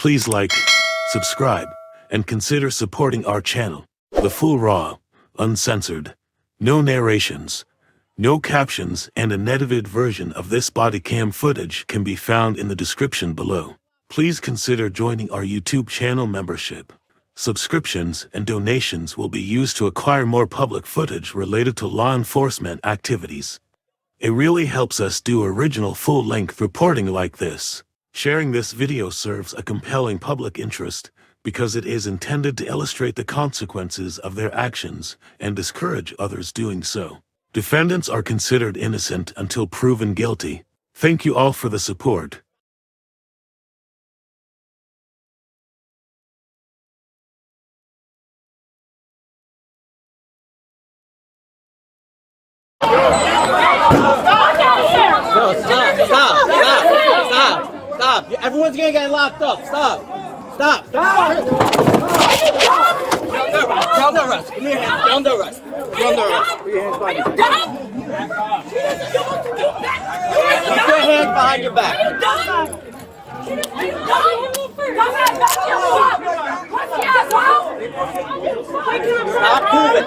Please like, subscribe, and consider supporting our channel. The full raw, uncensored, no narrations, no captions, and an edited version of this body cam footage can be found in the description below. Please consider joining our YouTube channel membership. Subscriptions and donations will be used to acquire more public footage related to law enforcement activities. It really helps us do original full-length reporting like this. Sharing this video serves a compelling public interest because it is intended to illustrate the consequences of their actions and discourage others doing so. Defendants are considered innocent until proven guilty. Thank you all for the support. Stop. Everyone's gonna get locked up. Stop. You're under arrest. Give me your hands. You're under arrest. Put your hands behind your back. Keep your hands behind your back.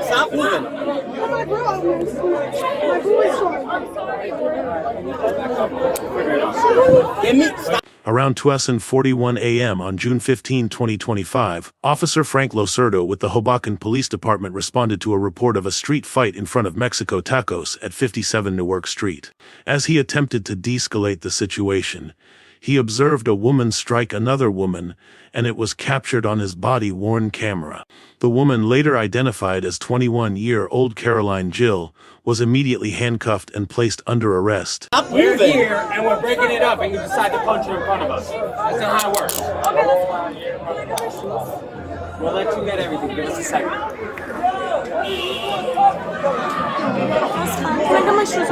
Stop moving. Stop. Around 2:41 a.m. on June 15, 2025, Officer Frank Losurdo with the Hoboken Police Department responded to a report of a street fight in front of Mexico Tacos at 57 Newark Street. As he attempted to de-escalate the situation, he observed a woman strike another woman, and it was captured on his body-worn camera. The woman, later identified as 21-year-old Caroline Gil, was immediately handcuffed and placed under arrest. We're here and we're breaking it up and you decide to punch her in front of us. That's not how it works. We'll let you get everything. Give us a second.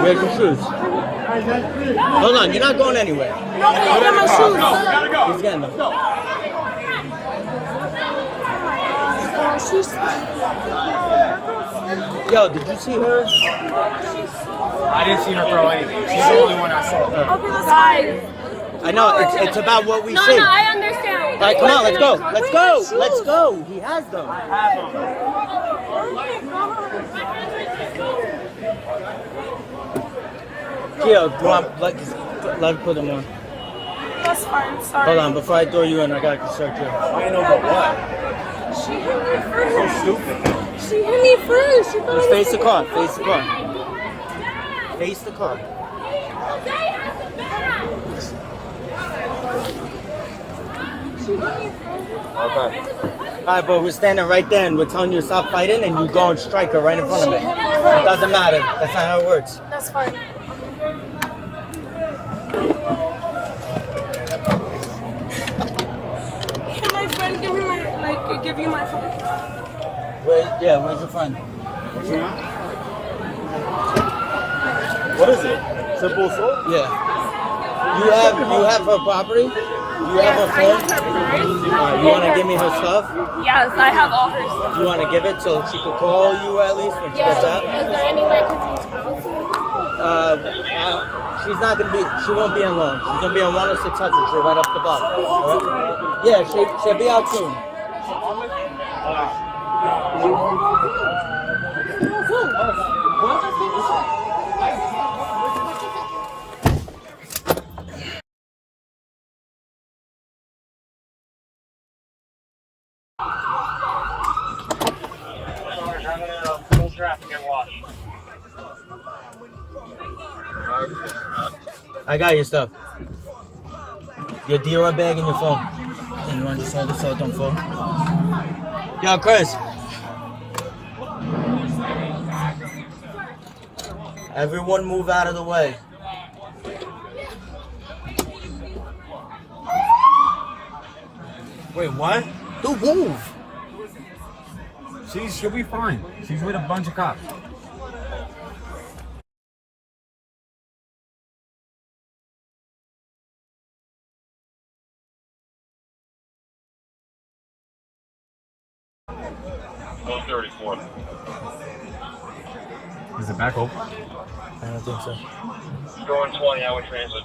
Where's your shoes? Hold on, you're not going anywhere. No, I got my shoes. Gotta go. He's getting them. Yo, did you see her? I didn't see her throw anything. She's the only one I saw. Okay, let's hide. I know, it's about what we No, see. no, I understand. All right, come on, let's go. Let's go. He has them. I have them. Gio, do you want, let him put them on. That's fine, sorry. Hold on, before I throw you in, I gotta search you. I know but what? She hit me first. So stupid. She hit me first. She Just face the car, face the car. Face the car. Okay. Alright, but we're standing right there and we're telling you to stop fighting and you go and strike her right in front of me. It doesn't matter. That's not how it works. That's fine. Can my friend give you my phone? Where's your friend? What is it? Simple assault? Yeah. You have her property? You have her phone? You want to give me her stuff? Yes, I have all her stuff. You want to give it so she could call you at least when she Yes. gets out? Is there any way I can reach out? She's not going to be, she won't be in long. She's going to be on 106 Hudson Street right up the block. All right? Yeah, she'll be out soon. I got your stuff. Your dealer bag and your phone. And you want to just hold it so it don't fall? Yo, Chris. Everyone move out of the way. Wait, what? Dude, move. She'll be fine. She's with a bunch of cops. Go 34. Is it back open? I don't think so. Going 20 hour transit.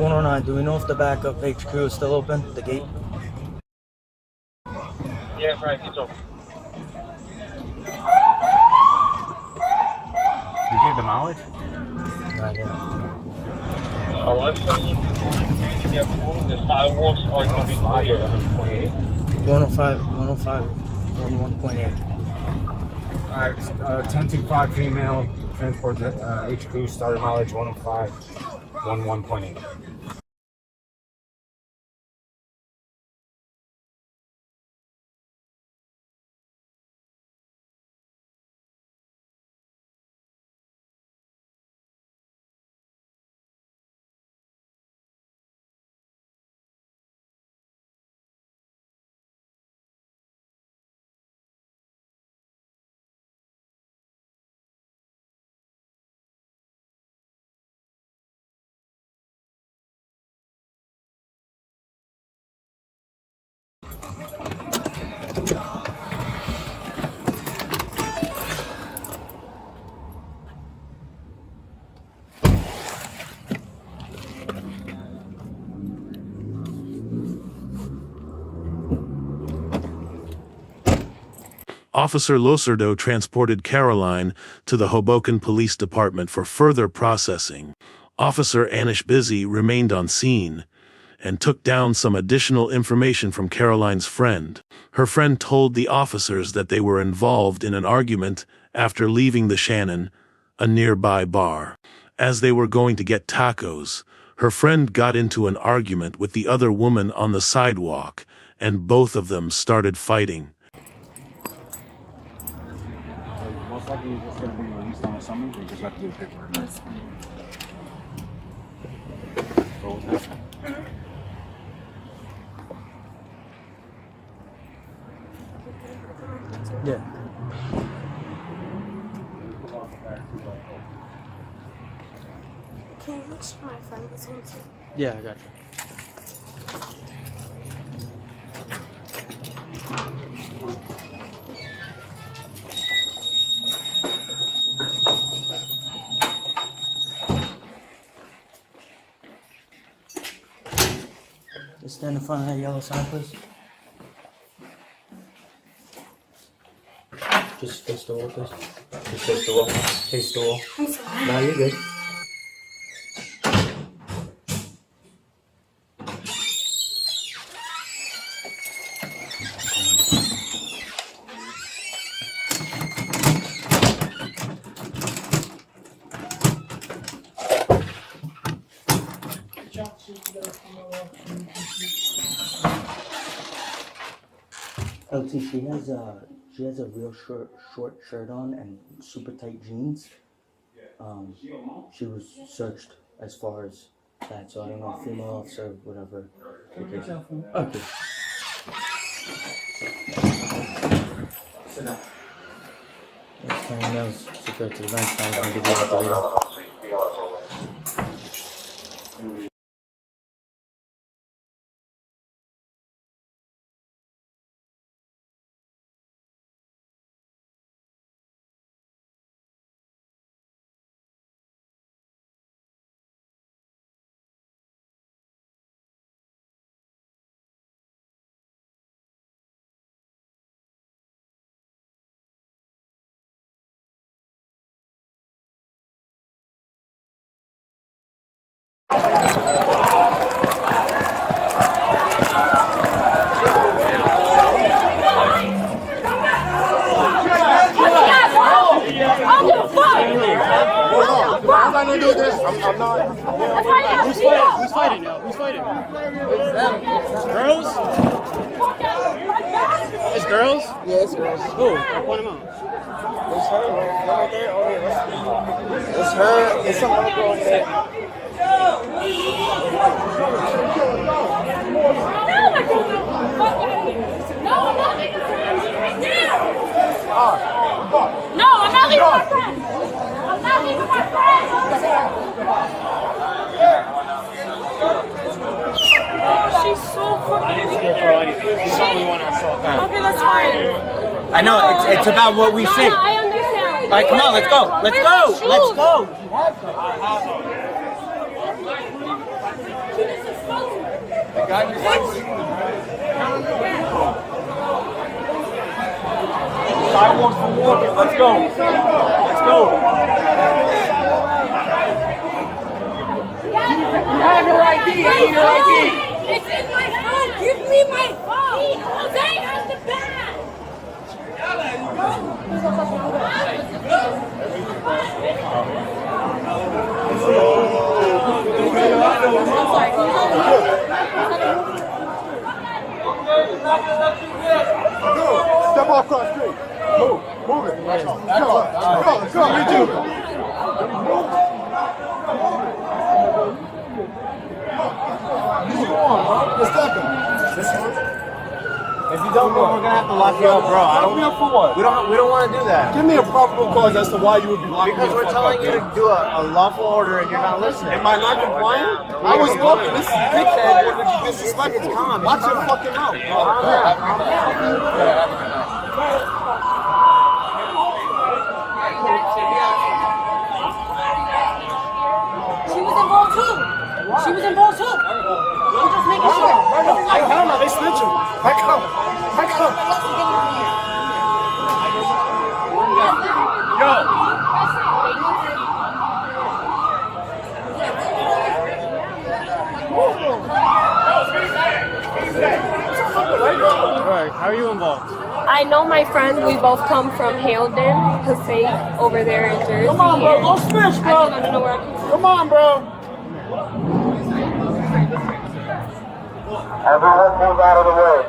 109, do we know if the back of HQ is still open? The gate? Yeah, right, it's open. You gave the mileage? Not yet. I'm saying the sidewalks are going to be higher than 28. 105, 1.8. Alright, 1025 female, transport HQ, starter mileage 105, 11.8. Officer Losurdo transported Caroline to the Hoboken Police Department for further processing. Officer Anish Bhisey remained on scene and took down some additional information from Caroline's friend. Her friend told the officers that they were involved in an argument after leaving the Shannon, a nearby bar. As they were going to get tacos, her friend got into an argument with the other woman on the sidewalk, and both of them started fighting. Most likely you're just going to be released on a summons, or you just have to do the paperwork. Yeah. Can you make sure my friend is home too? Yeah, I got you. Just stand in front of that yellow sign, please. Just face the wall, please. Just face the wall. Face the wall. I'm sorry. No, you're good. LT, she has a real short shirt on and super tight jeans. She was searched as far as that, so I don't know, female officer, whatever. Okay. Sit down. Yes, Karen knows secure to the bench. I'm going to give you the video. I'm not gonna do this. I'm not. Who's fighting now? Who's fighting? Girls? It's girls? Yeah, it's girls. Who? Point them out. It's her right there. Oh, yeah, it's her. It's some other girl there. No, I'm not leaving my friend. I'm not leaving my friend. She's so fucking. I didn't see her throw anything. She's the only one I saw. Okay, that's fine. I know, it's about what we think. I understand. All right, come on, let's go. Let's go. Let's go. She Sidewalks for walking. Let's go. Let's go. You have your ID. I need your ID. It's in my phone. Give me my phone. Jose has the bag. Step off cross street. Move it. Let's go. Let's go. Me too. If you don't go, we're gonna have to lock you up, bro. Lock me up for what? We don't want to do that. Give me a probable cause as to why you would be locking me Because we're the fuck telling up. you to do a lawful order and you're not listening. Am I not compliant? I was walking. This dickhead would be disrespectful. Watch your fucking mouth. She was involved too. She was involved too. I'm just making sure. Hell no, they snitching. Back up. Back up. Alright, how are you involved? I know my friend. We both come from Haledon, Passaic, over there in Jersey. Come on, bro. Go snitch, bro. I don't know where I'm from. Come on, bro. Everyone move out of the way.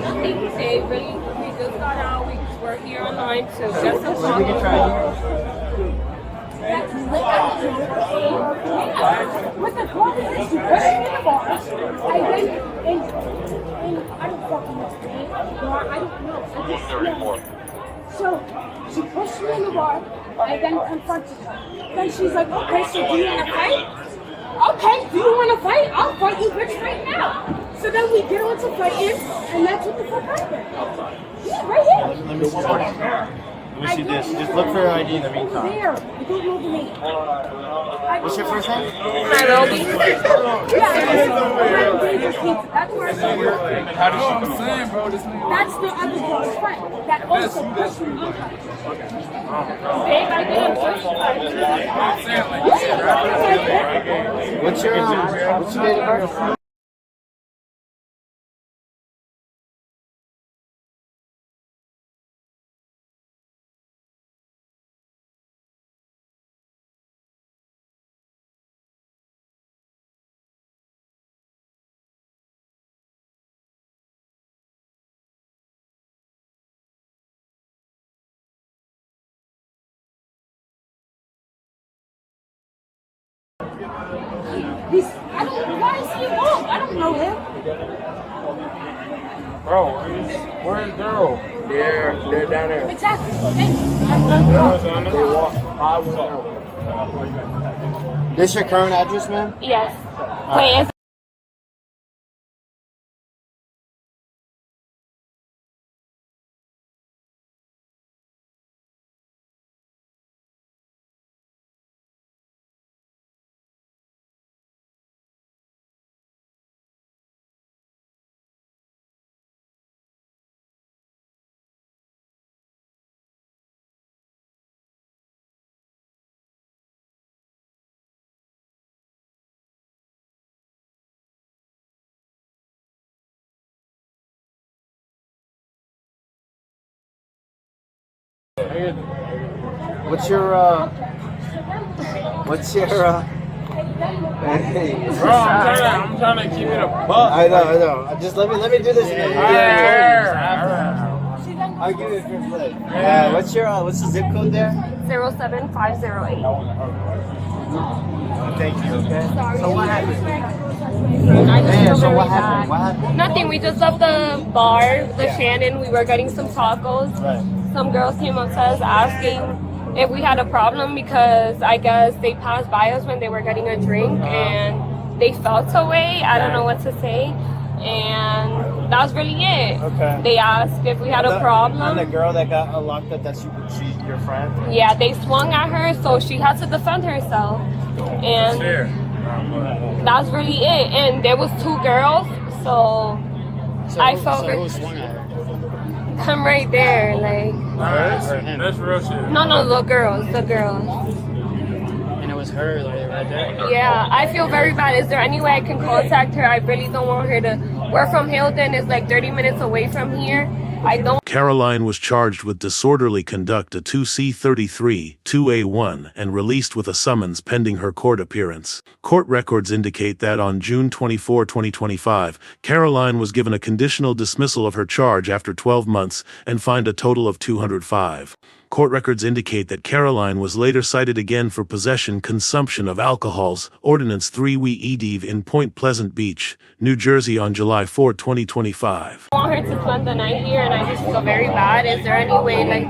Nothing. They really, we just got out. We're here online to get some coffee. With the coffee, she pushed me in the bars. I went and I don't fucking know. I don't know. I just know. So she pushed me in the bar. I then confronted her. Then she's like, okay, so do you want to fight? Okay, do you want to fight? I'll fight you bitch right now. So then we get on to fighting, and that's what the fuck happened. Yeah, right here. Let me see this. Just look for your ID in the Over meantime. there. I don't know the name. What's your first name? Nairobi. That's where I saw her. That's the other girl's friend that also pushed me. Babe, I didn't push you. What's your date of birth? I don't, why is he wrong? I don't know him. Bro, where's the girl? They're down there. Exactly. This your current address, ma'am? Yes. Wait, is What's your hey. Bro, I'm trying to keep it a buck. I know. Just let me do this. I'll give you a first leg. What's the zip code there? 07508. Thank you. Okay. So what happened? I just feel So very what bad. happened? What happened? Nothing. We just left the bar, the Shannon. We were getting some tacos. Right. Some girls came up to us asking if we had a problem because I guess they passed by us when they were getting a drink and they felt away. I don't know what to say. And that's really it. Okay. They asked if we had a problem. And the girl that got locked up, she's your friend? Yeah, they swung at her, so she had to defend herself. And that's really it. And there was 2 girls, so I felt who swung at her? come right there, like. That's real shit. No, the girls. And it was her, like, right there? Yeah, I feel very bad. Is there any way I can contact her? I really don't want her to. We're from Hilton. It's like 30 minutes away from here. I don't. Caroline was charged with disorderly conduct, a 2C33, 2A1, and released with a summons pending her court appearance. Court records indicate that on June 24, 2025, Caroline was given a conditional dismissal of her charge after 12 months and fined a total of $205. Court records indicate that Caroline was later cited again for possession consumption of alcohols, Ordinance 3WE in Point Pleasant Beach, New Jersey on July 4, 2025. I want her to spend the night here, and I just feel very bad. Is there any way, like.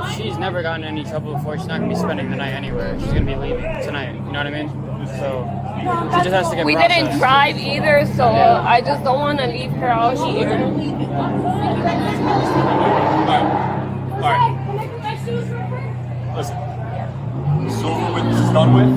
If she's never gotten in any trouble before, she's not going to be spending the night anywhere. She's going to be leaving tonight, you know what I mean? So, she just has to get We processed. didn't drive either, so Yeah. I just don't want to leave her out here. Alright. Listen. This is over with. This is done with.